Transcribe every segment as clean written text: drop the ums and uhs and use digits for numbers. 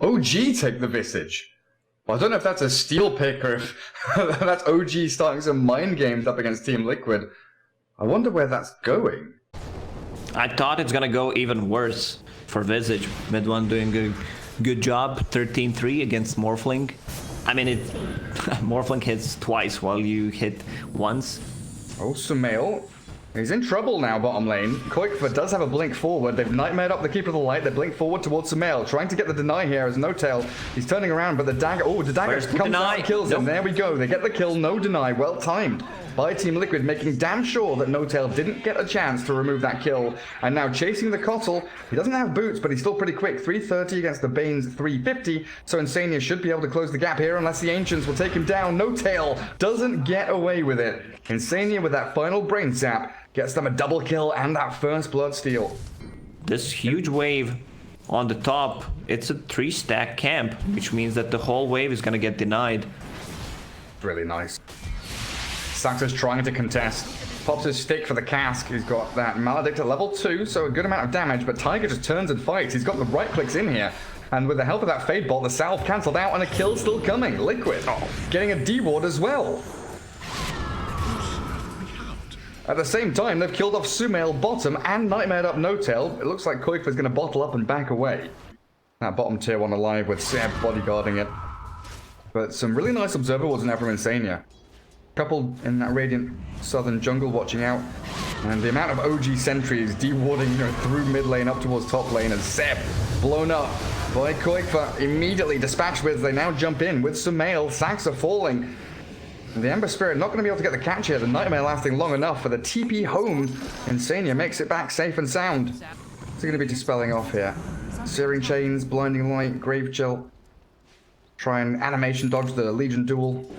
OG take the Visage. Well, I don't know if that's a steal pick or if that's OG starting some mind games up against Team Liquid. I wonder where that's going. I thought it's gonna go even worse for Visage. Mid one doing a good job, 13-3 against Morphling. I mean, Morphling hits twice while you hit once. Oh, Sumail. He's in trouble now, bottom lane. Koikfa does have a blink forward. They've nightmared up the Keeper of the Light. They blink forward towards Sumail, trying to get the deny here as No Tail. He's turning around, but the dagger... Oh, the dagger comes out and kills him. There we go. They get the kill. No deny. Well timed by Team Liquid, making damn sure that No Tail didn't get a chance to remove that kill. And now chasing the Cottle. He doesn't have boots, but he's still pretty quick. 330 against the Bane's 350. So Insania should be able to close the gap here unless the Ancients will take him down. No Tail doesn't get away with it. Insania with that final brain sap gets them a double kill and that first blood steal. This huge wave on the top, it's a 3-stack camp, which means that the whole wave is gonna get denied. Really nice. Saxa's trying to contest. Pops his stick for the cask. He's got that Maledict at level 2, so a good amount of damage, but Tiger just turns and fights. He's got the right clicks in here. And with the help of that Fade Bolt, the salve cancelled out and a kill still coming. Liquid getting a D-ward as well. At the same time, they've killed off Sumail bottom and nightmared up No Tail. It looks like Koikfa's going to bottle up and back away. That bottom tier one alive with Seb bodyguarding it. But some really nice observer wards now from Insania. Couple in that Radiant Southern jungle watching out. And the amount of OG sentries de-warding through mid lane up towards top lane as Seb blown up by Koikfa. Immediately dispatched with, they now jump in with Sumail. Saxa falling. The Ember Spirit not going to be able to get the catch here. The Nightmare lasting long enough for the TP home. Insania makes it back safe and sound. What's he going to be dispelling off here? Searing Chains, Blinding Light, Grave Chill. Try and animation dodge the Legion duel.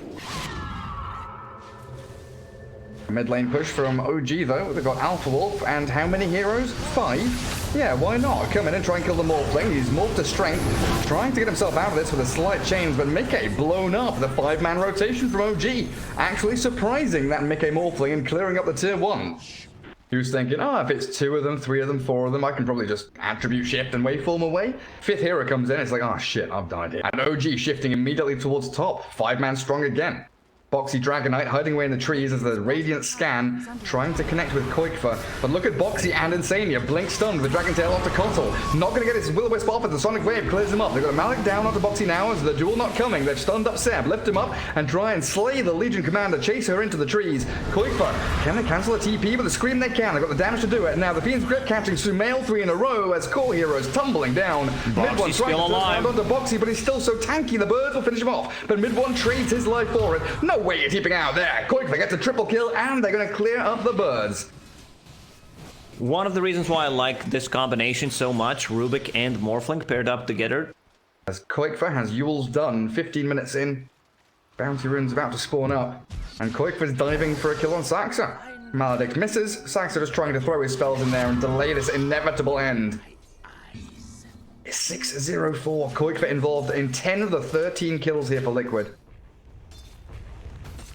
A mid lane push from OG though. They've got Alpha Wolf and how many heroes? 5? Yeah, why not? Come in and try and kill the Morphling. He's morphed to strength, trying to get himself out of this with a slight change, but Mickey blown up. The 5-man rotation from OG. Actually surprising that Mickey Morphling and clearing up the tier 1. He was thinking, if it's 2 of them, 3 of them, 4 of them, I can probably just attribute shift and waveform away. 5th hero comes in, it's like, oh shit, I've died here. And OG shifting immediately towards top. 5-man strong again. Boxy Dragonite hiding away in the trees as the Radiant scan, trying to connect with Koikfa. But look at Boxy and Insania. Blink stunned with the Dragon Tail onto Cottle. Not going to get his Will-O-Wisp off, but the Sonic Wave clears him up. They've got a Malik down onto Boxy now as the duel not coming. They've stunned up Seb, lift him up, and try and slay the Legion Commander, chase her into the trees. Koikfa, can they cancel a TP? With a scream they can. They've got the damage to do it. Now the Fiend's Grip catching Sumail 3 in a row as core heroes tumbling down. Mid one still alive. Onto Boxy, but he's still so tanky. The birds will finish him off. But Mid one trades his life for it. No way you're keeping out there. Koikfa gets a triple kill and they're going to clear up the birds. One of the reasons why I like this combination so much, Rubik and Morphling paired up together. As Koikfa has Yule's done, 15 minutes in. Bounty Rune's about to spawn up. And Koikfa's diving for a kill on Saxa. Maledict misses. Saxa just trying to throw his spells in there and delay this inevitable end. It's 6-0-4. Koikfa involved in 10 of the 13 kills here for Liquid.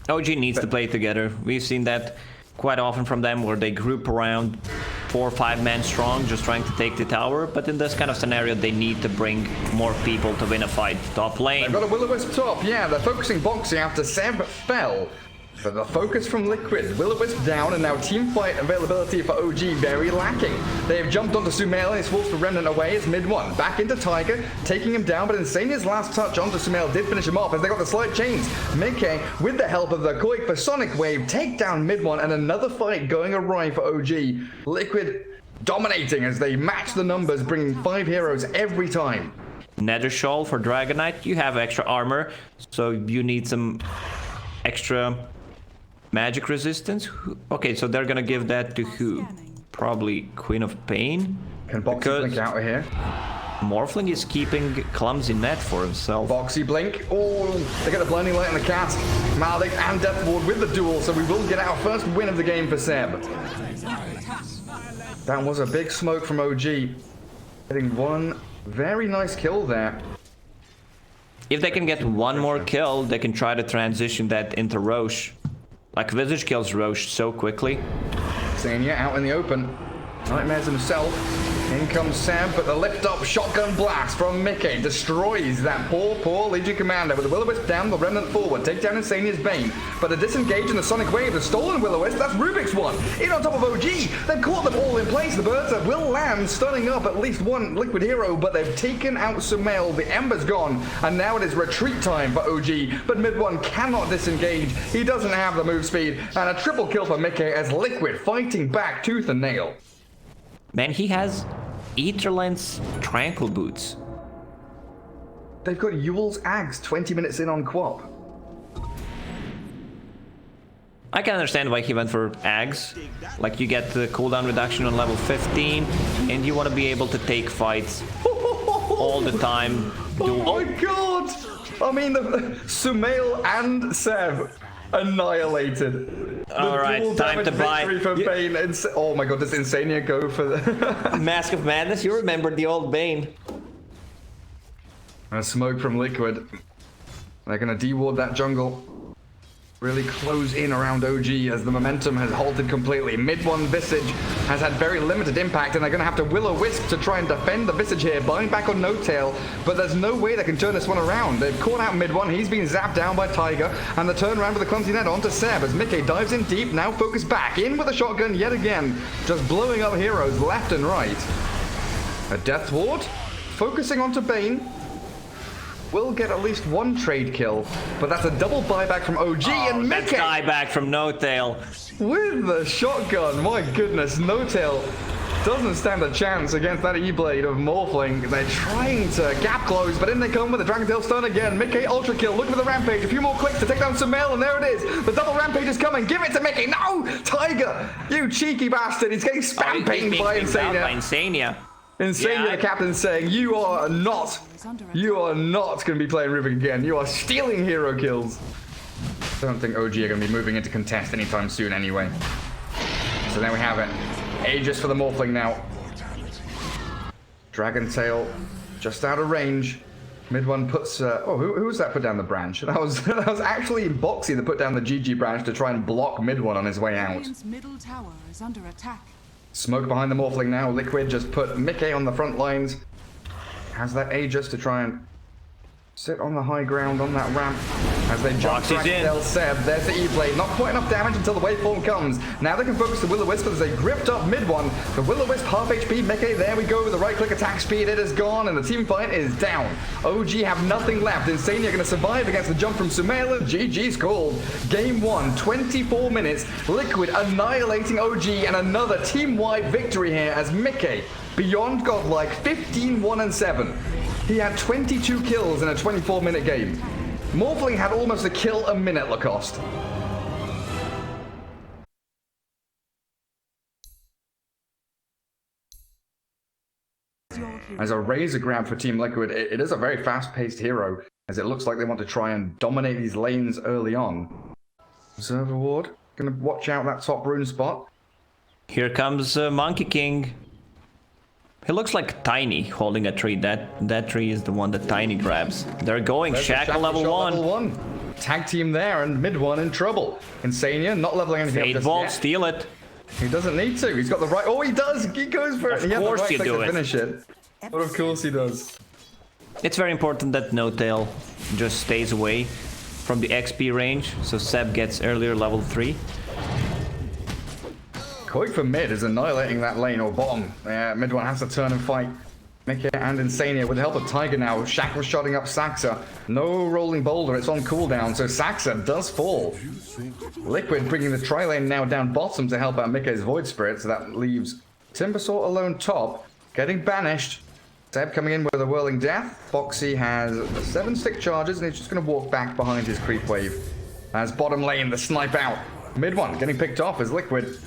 OG needs to play together. We've seen that quite often from them where they group around 4 or 5 men strong just trying to take the tower, but in this kind of scenario they need to bring more people to win a fight. Top lane. They've got a Will-O-Wisp top, yeah, they're focusing Boxy after Seb fell. But the focus from Liquid, Will-O-Wisp down, and now teamfight availability for OG very lacking. They have jumped onto Sumail and he's forced the Remnant away as mid one. Back into Tiger, taking him down, but Insania's last touch onto Sumail did finish him off as they got the slight chains. Mickey, with the help of the Koikfa Sonic Wave, take down mid one, and another fight going awry for OG. Liquid dominating as they match the numbers, bringing 5 heroes every time. Nether Shawl for Dragonite, you have extra armor, so you need some extra magic resistance. Okay, so they're gonna give that to who? Probably Queen of Pain? Can Boxy blink out of here? Morphling is keeping Clumsy Net for himself. Boxy blink. Oh, they get the Blinding Light on the cask. Maledict and Death Ward with the duel, so we will get our first win of the game for Seb. That was a big smoke from OG. Getting one very nice kill there. If they can get one more kill, they can try to transition that into Roche. Like, Visage kills Roche so quickly. Insania out in the open. Nightmares himself In comes Seb, but the lift-up shotgun blast from Mickey destroys that poor Legion commander with the Will-O-Wisp down, the Remnant forward. Take down Insania's Bane, but the disengage in the Sonic Wave, the stolen Will-O-Wisp, that's Rubik's one. In on top of OG, they've caught them all in place. The birds will land, stunning up at least one Liquid hero, but they've taken out Sumail. The Ember's gone, and now it is retreat time for OG, but mid one cannot disengage. He doesn't have the move speed, and a triple kill for Mickey as Liquid fighting back tooth and nail. Man, he has Etherland's Tranquil Boots. They've got Yule's Ags 20 minutes in on Quap. I can understand why he went for Ags. Like, you get the cooldown reduction on level 15, and you want to be able to take fights all the time. Oh my god! I mean, Sumail and Seb annihilated. Alright, time to buy. For Bane. Oh my god, does Insania go for the Mask of Madness? You remember the old Bane. A smoke from Liquid. They're gonna deward that jungle. Really close in around OG as the momentum has halted completely. Mid one Visage has had very limited impact, and they're gonna have to Will-O-Wisp to try and defend the Visage here, buying back on No Tail, but there's no way they can turn this one around. They've caught out mid one, he's been zapped down by Tiger, and the turnaround with the clumsy net onto Seb as Mickey dives in deep, now focused back in with a shotgun yet again, just blowing up heroes left and right. A Death Ward, focusing onto Bane. Will get at least one trade kill, but that's a double buyback from OG and Mickey. That's buyback from No Tail. With the shotgun, my goodness, No Tail doesn't stand a chance against that E-Blade of Morphling. They're trying to gap close, but in they come with the Dragon Tail stun again. Mickey ultra kill, looking for the Rampage. A few more clicks to take down Sumail, and there it is. The double Rampage is coming. Give it to Mickey. No! Tiger, you cheeky bastard. He's getting spam pinged by Insania. Insania, the captain, saying, you are not going to be playing Rubik again. You are stealing hero kills. I don't think OG are going to be moving into contest anytime soon anyway. So there we have it. Aegis for the Morphling now. Dragon Tail just out of range. Mid one puts... who was that put down the branch? That was actually Boxy that put down the GG branch to try and block mid one on his way out. Middle tower is under attack. Smoke behind the Morphling now. Liquid just put Mickey on the front lines. Has that Aegis to try and sit on the high ground on that ramp as they jump back to Seb. There's the E-Blade. Not quite enough damage until the waveform comes. Now they can focus the Will-O-Wisp as they gripped up mid one. The Will-O-Wisp half HP. Mickey, there we go with the right click attack speed. It is gone and the team fight is down. OG have nothing left. Insania going to survive against the jump from Sumail. GG's called. Game 1, 24 minutes. Liquid annihilating OG and another team-wide victory here as Mickey, beyond godlike, 15-1-7. He had 22 kills in a 24-minute game. Morphling had almost a kill a minute, Lacoste. As a razor grab for Team Liquid, it is a very fast-paced hero, as it looks like they want to try and dominate these lanes early on. Observer Ward, gonna watch out that top rune spot. Here comes Monkey King. He looks like Tiny holding a tree. That tree is the one that Tiny grabs. They're going Shackle level 1. Tag team there, and mid one in trouble. Insania not leveling anything up just Bolt, yet. steal it. He doesn't need to. He's got the right... Oh, he does! He goes for it. Of course you do it. Finish it. But of course he does. It's very important that No Tail just stays away from the XP range, so Seb gets earlier level 3. Koik for mid is annihilating that lane, or bottom. Mid one has to turn and fight. Mickey and Insania with the help of Tiger now. Shackle shotting up Saxa. No rolling boulder, it's on cooldown, so Saxa does fall. Liquid bringing the tri-lane now down bottom to help out Mickey's Void Spirit, so that leaves Timbersaw alone top, getting banished. Seb coming in with a Whirling Death. Boxy has 7 stick charges, and he's just going to walk back behind his creep wave. As bottom lane, the snipe out. Mid one getting picked off as Liquid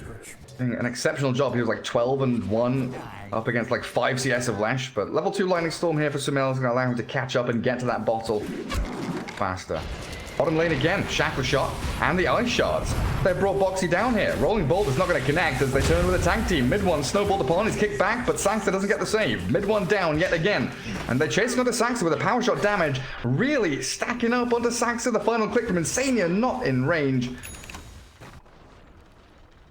doing an exceptional job. He was like 12-1 up against like 5 CS of Lesh, but level 2 Lightning Storm here for Sumail is going to allow him to catch up and get to that bottle faster. Bottom lane again, Shackle Shot and the Ice Shards. They've brought Boxy down here. Rolling Bolt is not going to connect as they turn with a tag team. Mid one snowballed upon, is kicked back, but Saxa doesn't get the save. Mid one down yet again. And they're chasing onto Saxa with a power shot damage, really stacking up onto Saxa. The final click from Insania, not in range.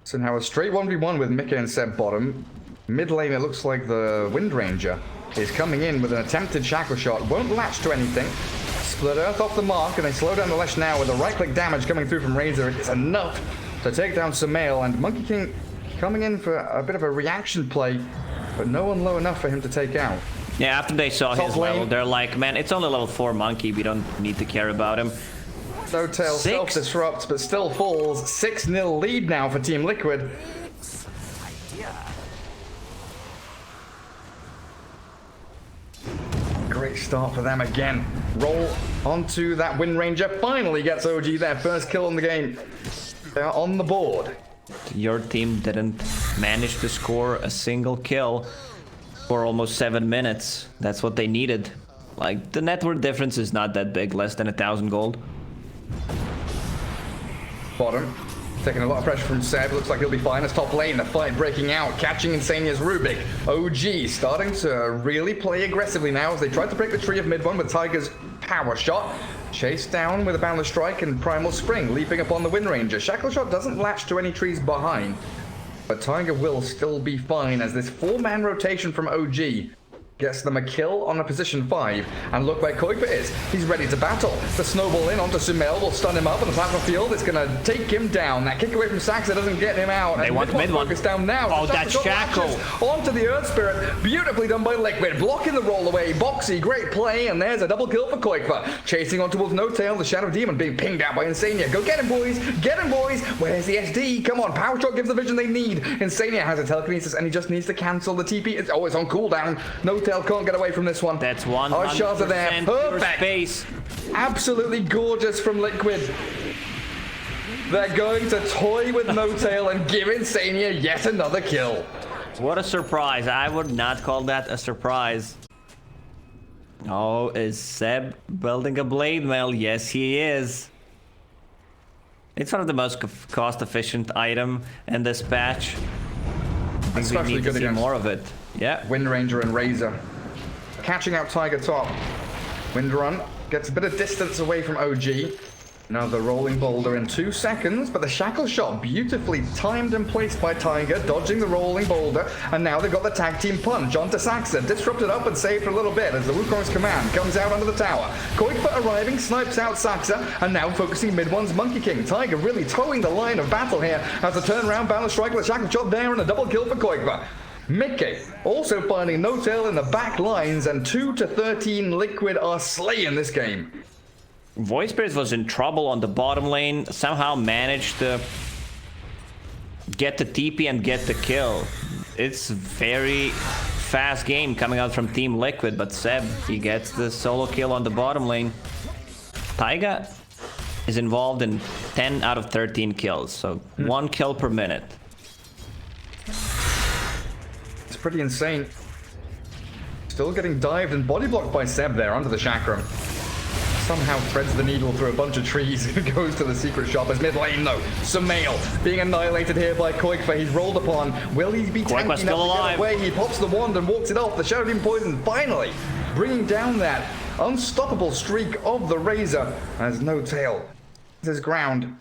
So now a straight 1v1 with Mickey and Seb bottom. Mid lane, it looks like the Wind Ranger is coming in with an attempted shackle shot. Won't latch to anything. Split Earth off the mark, and they slow down the Lesh now with a right-click damage coming through from Razor. It's enough to take down Sumail, and Monkey King coming in for a bit of a reaction play, but no one low enough for him to take out. Yeah, after they saw Top his lane. level, they're like, man, it's only level 4 Monkey. We don't need to care about him. No tail, self-disrupts, but still falls. 6-0 lead now for Team Liquid. Great start for them again. Roll onto that Wind Ranger. Finally gets OG their first kill in the game. They are on the board. Your team didn't manage to score a single kill for almost 7 minutes. That's what they needed. Like, the net worth difference is not that big, less than 1,000 gold. Bottom. Taking a lot of pressure from Seb. Looks like he'll be fine as top lane. The fight breaking out. Catching Insania's Rubik. OG starting to really play aggressively now as they try to break the tree of mid one with Tiger's power shot. Chased down with a Boundless Strike and Primal Spring. Leaping upon the Wind Ranger. Shackle Shot doesn't latch to any trees behind. But Tiger will still be fine as this 4-man rotation from OG gets them a kill on a position 5. And look where Kuiper is. He's ready to battle. The snowball in onto Sumail will stun him up on the platform field. It's going to take him down. That kick away from Saxa doesn't get him out. They want mid one. Focus down now. Oh, that shackle. Onto the Earth Spirit. Beautifully done by Liquid. Blocking the roll away. Boxy, great play. And there's a double kill for Kuiper. Chasing on towards No Tail. The Shadow Demon being pinged out by Insania. Go get him, boys. Get him, boys. Where's the SD? Come on. Power Shot gives the vision they need. Insania has a telekinesis and he just needs to cancel the TP. It's always on cooldown. No Tail can't get away from this one. That's one. Our shots are there. Perfect. Space. Absolutely gorgeous from Liquid. They're going to toy with No Tail and give Insania yet another kill. What a surprise. I would not call that a surprise. Oh, is Seb building a blade mail? Yes, he is. It's one of the most cost-efficient item in this patch. I think we need to see more of it. Yeah. Wind Ranger and Razor. Catching out Tiger top. Wind Run gets a bit of distance away from OG. Another rolling boulder in 2 seconds, but the shackle shot beautifully timed and placed by Tiger, dodging the rolling boulder, and now they've got the tag team punch onto Saxa, disrupted up and saved for a little bit as the Wukong's command comes out under the tower. Kuiper arriving, snipes out Saxa, and now focusing mid one's Monkey King. Tiger really towing the line of battle here as a turnaround Boundless Strike with a shackle shot there and a double kill for Kuiper. Mickey also finding No Tail in the back lines, and 2-13 Liquid are slaying this game. Void Spirit was in trouble on the bottom lane, somehow managed to get the TP and get the kill. It's very fast game coming out from Team Liquid, but Seb, he gets the solo kill on the bottom lane. Taiga is involved in 10 out of 13 kills, so 1 kill per minute. It's pretty insane. Still getting dived and body blocked by Seb there onto the chakram. Somehow threads the needle through a bunch of trees and goes to the secret shop as mid lane though. Sumail being annihilated here by Kuiper. He's rolled upon. Will he be tanky enough to get away? He pops the wand and walks it off. The Shadow Demon Poison finally bringing down that unstoppable streak of the Razor as No Tail his ground.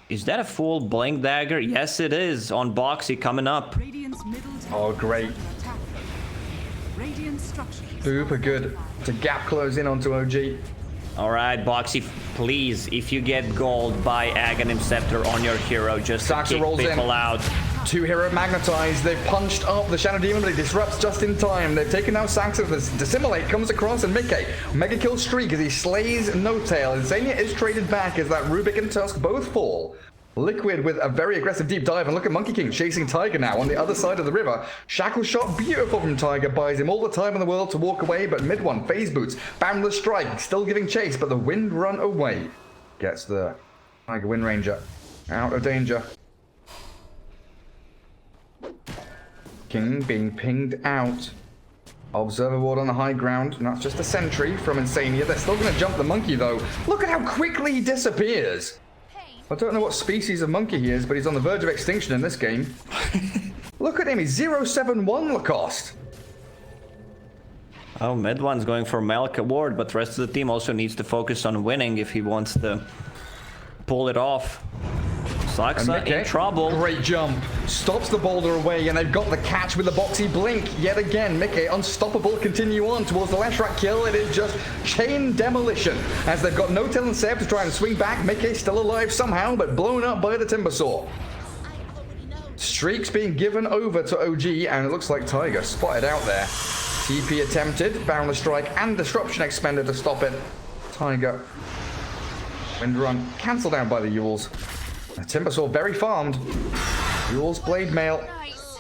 Is that a full Blink Dagger? Yes, it is. On Boxy coming up. Oh, great. Super good to gap close in onto OG. Alright, Boxy, please, if you get gold, buy Aghanim Scepter on your hero just to kick people out. 2 hero magnetized. They've punched up the Shadow Demon, but he disrupts just in time. They've taken out Saxa. Dissimulate comes across, and Mickey mega kill streak as he slays No Tail. Insania is traded back as that Rubik and Tusk both fall. Liquid with a very aggressive deep dive, and look at Monkey King chasing Tiger now on the other side of the river. Shackle shot, beautiful from Tiger, buys him all the time in the world to walk away, but mid one, phase boots, Boundless Strike, still giving chase, but the Wind Run away. Gets the Tiger Wind Ranger out of danger. King being pinged out. Observer ward on the high ground, and that's just a sentry from Insania. They're still going to jump the monkey though. Look at how quickly he disappears. I don't know what species of monkey he is, but he's on the verge of extinction in this game. Look at him, he's 071 Lacoste. Oh, mid one's going for Malka ward, but the rest of the team also needs to focus on winning if he wants to pull it off. Saksa in trouble. Great jump. Stops the boulder away, and they've got the catch with the boxy blink. Yet again, Mickey unstoppable. Continue on towards the Leshrac kill. It is just chain demolition. As they've got No-Tail and Seb to try and swing back. Mickey still alive somehow, but blown up by the Timbersaw. Streaks being given over to OG, and it looks like Tiger spotted out there. TP attempted, Boundless Strike and Disruption expended to stop it. Tiger. Wind Run cancelled out by the Yules. The Timbersaw very farmed. Yules Blade Mail. Nice.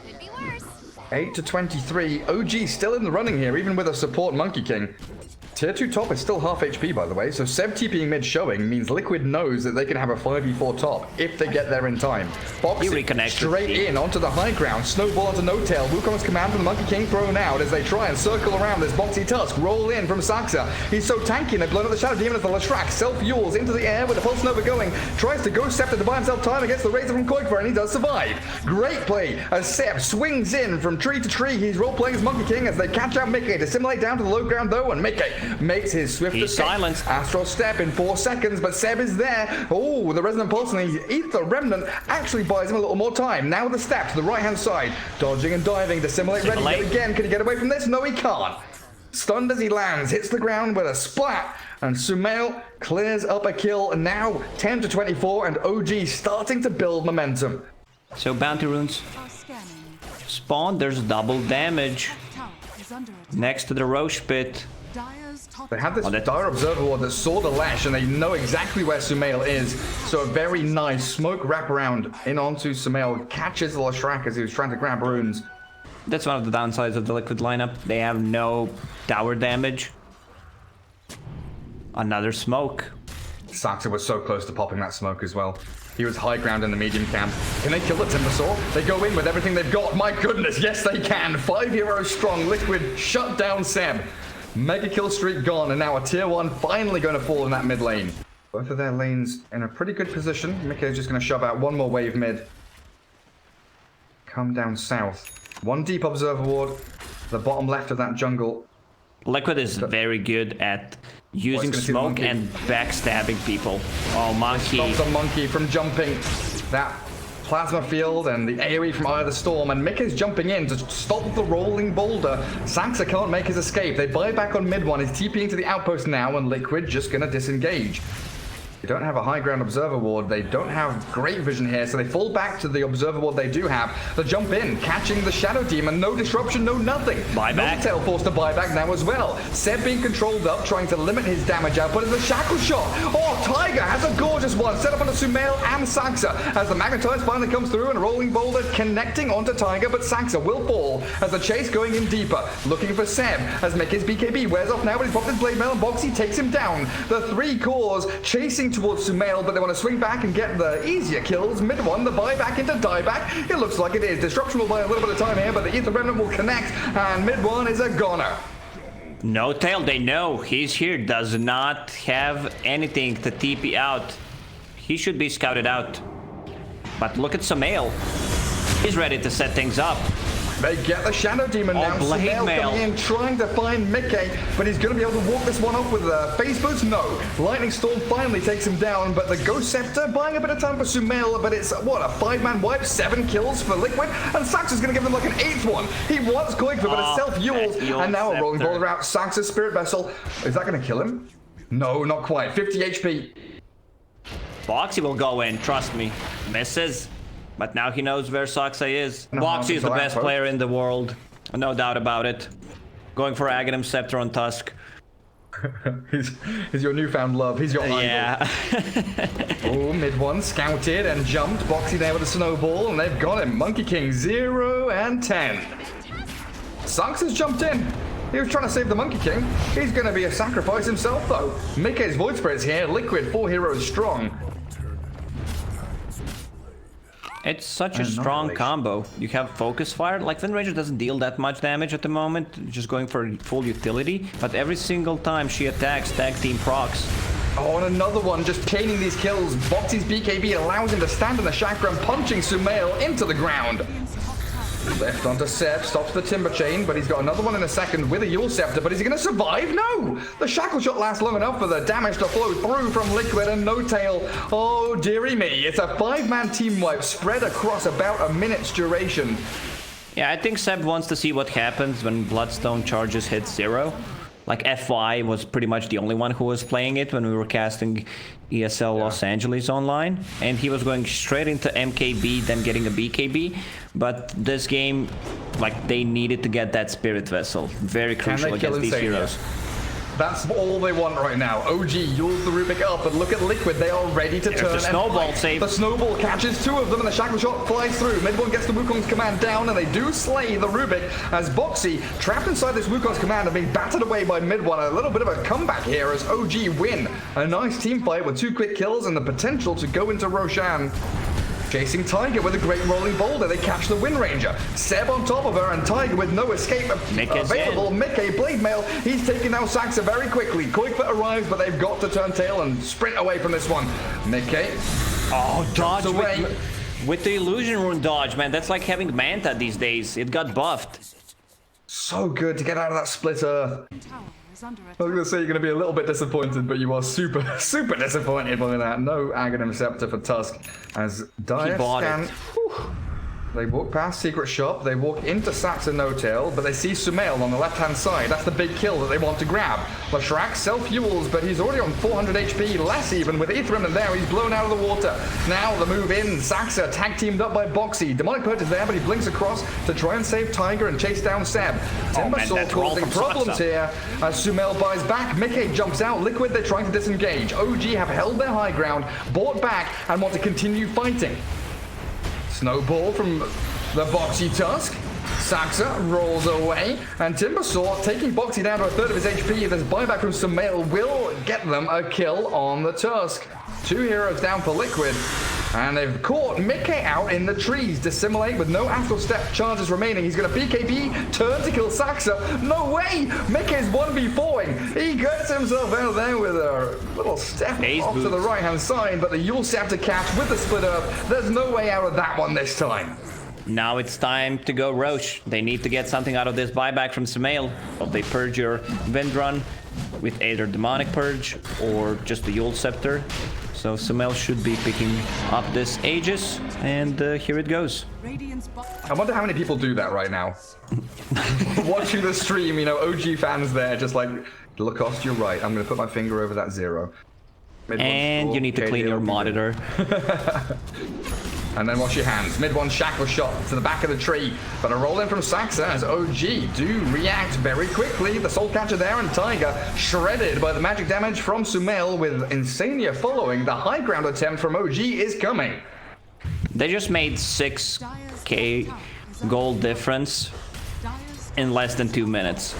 Could be worse. 8 to 23. OG still in the running here, even with a support Monkey King. Tier 2 top is still half HP, by the way, so Seb TPing mid showing means Liquid knows that they can have a 5v4 top if they get there in time. Box straight in onto the high ground, snowball onto No-Tail, Wukong's command from the Monkey King thrown out as they try and circle around this boxy tusk, roll in from Saksa. He's so tanky and they've blown up the Shadow Demon as the Leshrac self-yules into the air with a Pulse Nova going, tries to Ghost Scepter to buy himself time against the Razor from Koikfer, and he does survive. Great play as Seb swings in from tree to tree. He's role-playing as Monkey King as they catch out Mickey to simulate down to the low ground though, and Mickey makes his swift escape. Silenced. Astral Step in 4 seconds, but Seb is there. Oh, the Resonant Pulse and the Ether Remnant actually buys him a little more time. Now the step to the right-hand side, dodging and diving to simulate ready. Yet again, can he get away from this? No, he can't. Stunned as he lands, hits the ground with a splat, and Sumail clears up a kill. And now 10 to 24, and OG starting to build momentum. So bounty runes Are scanning. spawn. There's double damage Tower is under attack. next to the Roche pit. Dire's top They have this Oh, Dire Observer Ward that saw the Lash, and they know exactly where Sumail is. So a very nice smoke wraparound in onto Sumail, catches the Leshrac as he was trying to grab runes. That's one of the downsides of the Liquid lineup. They have no tower damage. Another smoke. Saksa was so close to popping that smoke as well. He was high ground in the medium camp. Can they kill the Timbersaw? They go in with everything they've got. My goodness, yes they can. 5 heroes strong. Liquid shut down Seb. Mega kill streak gone, and now a tier 1 finally going to fall in that mid lane. Both of their lanes in a pretty good position. Mickey's just going to shove out one more wave mid. Come down south. One deep observer ward. The bottom left of that jungle. Liquid is very good at using smoke and backstabbing people. Oh, Monkey. Stops a Monkey from jumping. That plasma field and the AoE from Eye of the Storm, and Mickey's jumping in to stop the rolling boulder. Saksa can't make his escape. They buy back on mid one. He's TPing to the outpost now, and Liquid just gonna disengage. They don't have a high ground observer ward. They don't have great vision here, so they fall back to the observer ward they do have. The jump in, catching the Shadow Demon. No disruption, no nothing. Buyback. No-Tail forced to buy back now as well. Seb being controlled up, trying to limit his damage output as the Shackle Shot. Oh, Tiger has a gorgeous one. Set up onto Sumail and Saksa as the Magnetize finally comes through and a rolling boulder connecting onto Tiger, but Saksa will fall as the chase going in deeper. Looking for Seb as Mickey's BKB wears off now, but he's popped his Blade Mail and Boxy takes him down. The 3 cores chasing towards Sumail, but they want to swing back and get the easier kills. Mid one, the buyback into dieback. It looks like it is. Disruption will buy a little bit of time here, but the Ether Remnant will connect, and mid one is a goner. No-Tail, they know he's here. Does not have anything to TP out. He should be scouted out. But look at Sumail. He's ready to set things up. They get the Shadow Demon now. Sumail coming in, trying to find Mickey, but he's going to be able to walk this one off with a Phase Boost? No. Lightning Storm finally takes him down, but the Ghost Scepter buying a bit of time for Sumail, but it's, what, a 5-man wipe? 7 kills for Liquid? And Saksa's going to give them like an 8th one. He wants Koikfer, but it's self-Yules, and now a rolling boulder out. Saksa's Spirit Vessel. Is that going to kill him? No, not quite. 50 HP. Boxy will go in, trust me. Misses. But now he knows where Saksa is. No, Boxy is the best outpost. player in the world. No doubt about it. Going for Aghanim Scepter on Tusk. He's your newfound love. He's your idol. Yeah. Oh, mid one scouted and jumped. Boxy there with a snowball, and they've got him. Monkey King 0 and 10. Saksa's jumped in. He was trying to save the Monkey King. He's going to be a sacrifice himself, though. Mickey's Void Spirit's here. Liquid, 4 heroes strong. It's such a strong combo. You have Focus Fire. Like, Wind Ranger doesn't deal that much damage at the moment, just going for full utility. But every single time she attacks, tag team procs. Oh, and another one just chaining these kills. Boxy's BKB allows him to stand in the chakra and punching Sumail into the ground. Left onto Seb, stops the Timber Chain, but he's got another one in a second with a Yule Scepter, but is he going to survive? No! The Shackle Shot lasts long enough for the damage to flow through from Liquid and No Tail. Oh, dearie me. It's a 5-man team wipe spread across about a minute's duration. Yeah, I think Seb wants to see what happens when Bloodstone charges hit 0. Like, FY was pretty much the only one who was playing it when we were casting ESL Los Angeles online. And he was going straight into MKB, then getting a BKB. But this game, like, they needed to get that Spirit Vessel. Very crucial against these heroes. That's all they want right now. OG yules the Rubik up, but look at Liquid. They are ready to turn. The snowball save. The snowball catches 2 of them, and the Shackle Shot flies through. Mid one gets the Wukong's command down, and they do slay the Rubik as Boxy, trapped inside this Wukong's command, and being battered away by mid one. A little bit of a comeback here as OG win. A nice team fight with 2 quick kills and the potential to go into Roshan. Chasing Tiger with a great rolling boulder. They catch the Wind Ranger. Seb on top of her, and Tiger with no escape available. Mickey, Blade Mail, he's taking out Saxa very quickly. Koikfa arrives, but they've got to turn tail and sprint away from this one. Mickey. Oh, dodge away. With the Illusion Rune dodge, man. That's like having Manta these days. It got buffed. So good to get out of that split earth. Tower is under I was attack. going to say you're going to be a little bit disappointed, but you are super disappointed by that. No Aghanim Scepter for Tusk as Dire scan. They walk past Secret Shop, they walk into Saxa No Tail, but they see Sumail on the left-hand side. That's the big kill that they want to grab. Lashrak self-fuels, but he's already on 400 HP, less even. With Aether Remnant there, he's blown out of the water. Now the move in, Saxa tag-teamed up by Boxy. Demonic Purge is there, but he blinks across to try and save Tiger and chase down Seb. Timber Sword causing problems here as Sumail buys back. Mickey jumps out. Liquid, they're trying to disengage. OG have held their high ground, bought back, and want to continue fighting. Snowball from the Boxy Tusk. Saxa rolls away, and Timbersaw taking Boxy down to 1/3 of his HP. This buyback from Sumail will get them a kill on the Tusk. 2 heroes down for Liquid, and they've caught Mickey out in the trees. Dissimulate with no Astral Step charges remaining. He's going to BKB, turn to kill Saxa. No way! Mickey's 1v4ing. He gets himself out there with a little step off to the right-hand side, but the Yule Scepter catch with the split up. There's no way out of that one this time. Now it's time to go Roche. They need to get something out of this buyback from Sumail. Or they purge your Vindrun with either Demonic Purge or just the Yule Scepter. So Sumail should be picking up this Aegis, and here it goes. I wonder how many people do that right now. Watching the stream, you know, OG fans there, just like, Lacoste, you're right. I'm going to put my finger over that 0. And you need to clean your monitor. And then wash your hands. Mid one Shackle Shot to the back of the tree. But a roll in from Saxa as OG do react very quickly. The Soul Catcher there, and Tiger shredded by the magic damage from Sumail, with Insania following. The high ground attempt from OG is coming. They just made 6k gold difference in less than 2 minutes.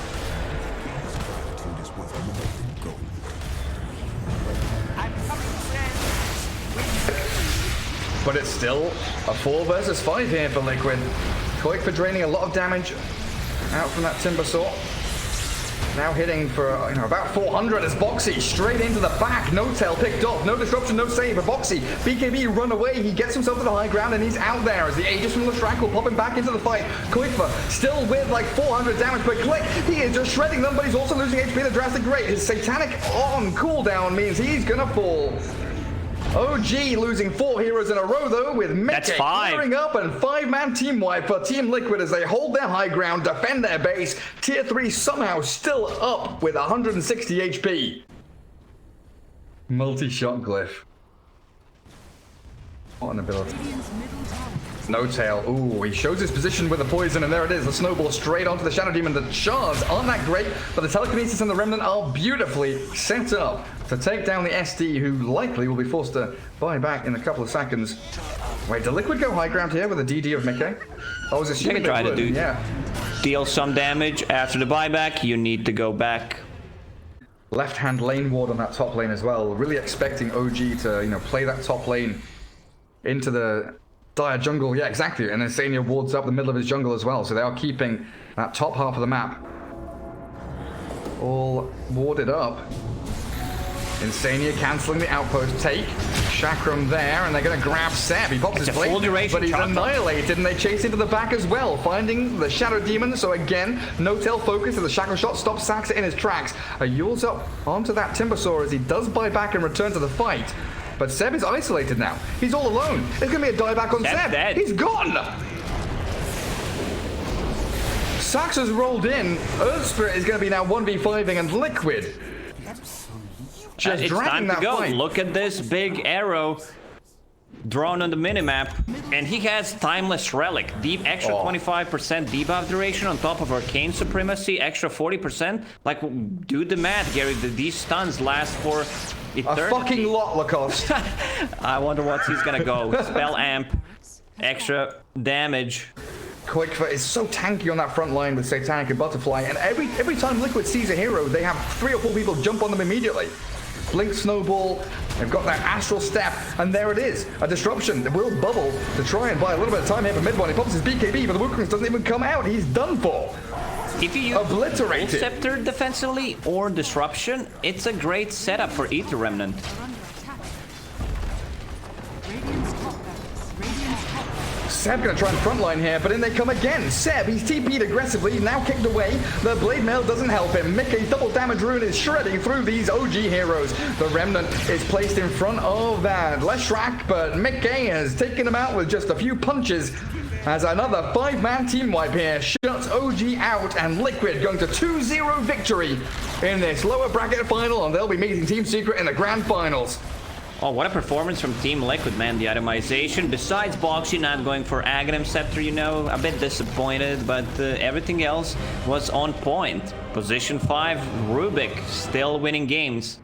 But it's still a 4 versus 5 here for Liquid. Koik for draining a lot of damage out from that Timber Saw. Now hitting for about 400 as Boxy straight into the back. No Tail picked off. No disruption, no save for Boxy. BKB run away. He gets himself to the high ground and he's out there as the Aegis from Lashrak will pop him back into the fight. Koikfa still with like 400 damage per click. He is just shredding them, but he's also losing HP in a drastic rate. His Satanic on cooldown means he's gonna fall. OG losing 4 heroes in a row though, with Mickey clearing up, and 5-man team wipe for Team Liquid as they hold their high ground, defend their base. Tier 3 somehow still up with 160 HP. Multi-shot glyph. What an ability. No Tail. Ooh, he shows his position with the poison, and there it is. The snowball straight onto the Shadow Demon. The shards aren't that great, but the telekinesis and the remnant are beautifully set up to take down the SD, who likely will be forced to buy back in a couple of seconds. Wait, did Liquid go high ground here with a DD of Mickey? I was assuming they would. Yeah. Deal some damage after the buyback. You need to go back. Left-hand lane ward on that top lane as well. Really expecting OG to, play that top lane into the Dire jungle. Yeah, exactly. And then Insania wards up the middle of his jungle as well. So they are keeping that top half of the map all warded up. Insania cancelling the outpost take. Chakram there, and they're going to grab Seb. He pops his a full blade, duration but he's chakra. annihilated, and they chase into the back as well, finding the Shadow Demon. So again, no-tail focus as the Shackle Shot stops Saxa in his tracks. Yules up onto that Timbersaw as he does buy back and return to the fight. But Seb is isolated now. He's all alone. There's going to be a dieback on Seb's Seb. dead. He's gone! Saxa's rolled in. Earthspirit is going to be now 1v5ing, and Liquid just It's dragging time that to go. fight. Look at this big arrow drawn on the minimap, and he has Timeless Relic. Deep extra 25% debuff duration on top of Arcane Supremacy, extra 40%. Like, do the math, Gary. These stuns last for eternity. A fucking lot, Lacoste. I wonder what he's gonna go. Spell Amp, extra damage. Quickfoot is so tanky on that front line with Satanic and Butterfly, and every time Liquid sees a hero, they have 3 or 4 people jump on them immediately. Blink Snowball, they've got that Astral Step, and there it is. A disruption. The Will Bubble to try and buy a little bit of time here for mid one. He pops his BKB, but the Wukong doesn't even come out. He's done for. If you use Obliterated. Scepter defensively or Disruption, it's a great setup for Ether Remnant. Are under attack. Radiant's top barracks. Radiant's top barracks. Seb gonna try and frontline here, but in they come again. Seb, he's TP'd aggressively, now kicked away. The Blade Mail doesn't help him. Mickey's double damage rune is shredding through these OG heroes. The Remnant is placed in front of that Leshrac, but Mickey has taken him out with just a few punches. As another 5-man team wipe here shuts OG out, and Liquid going to 2-0 victory in this lower bracket final, and they'll be meeting Team Secret in the grand finals. Oh, what a performance from Team Liquid, man. The itemization, besides Boxy not going for Aghanim Scepter, you know, a bit disappointed, but everything else was on point. Position 5, Rubik still winning games.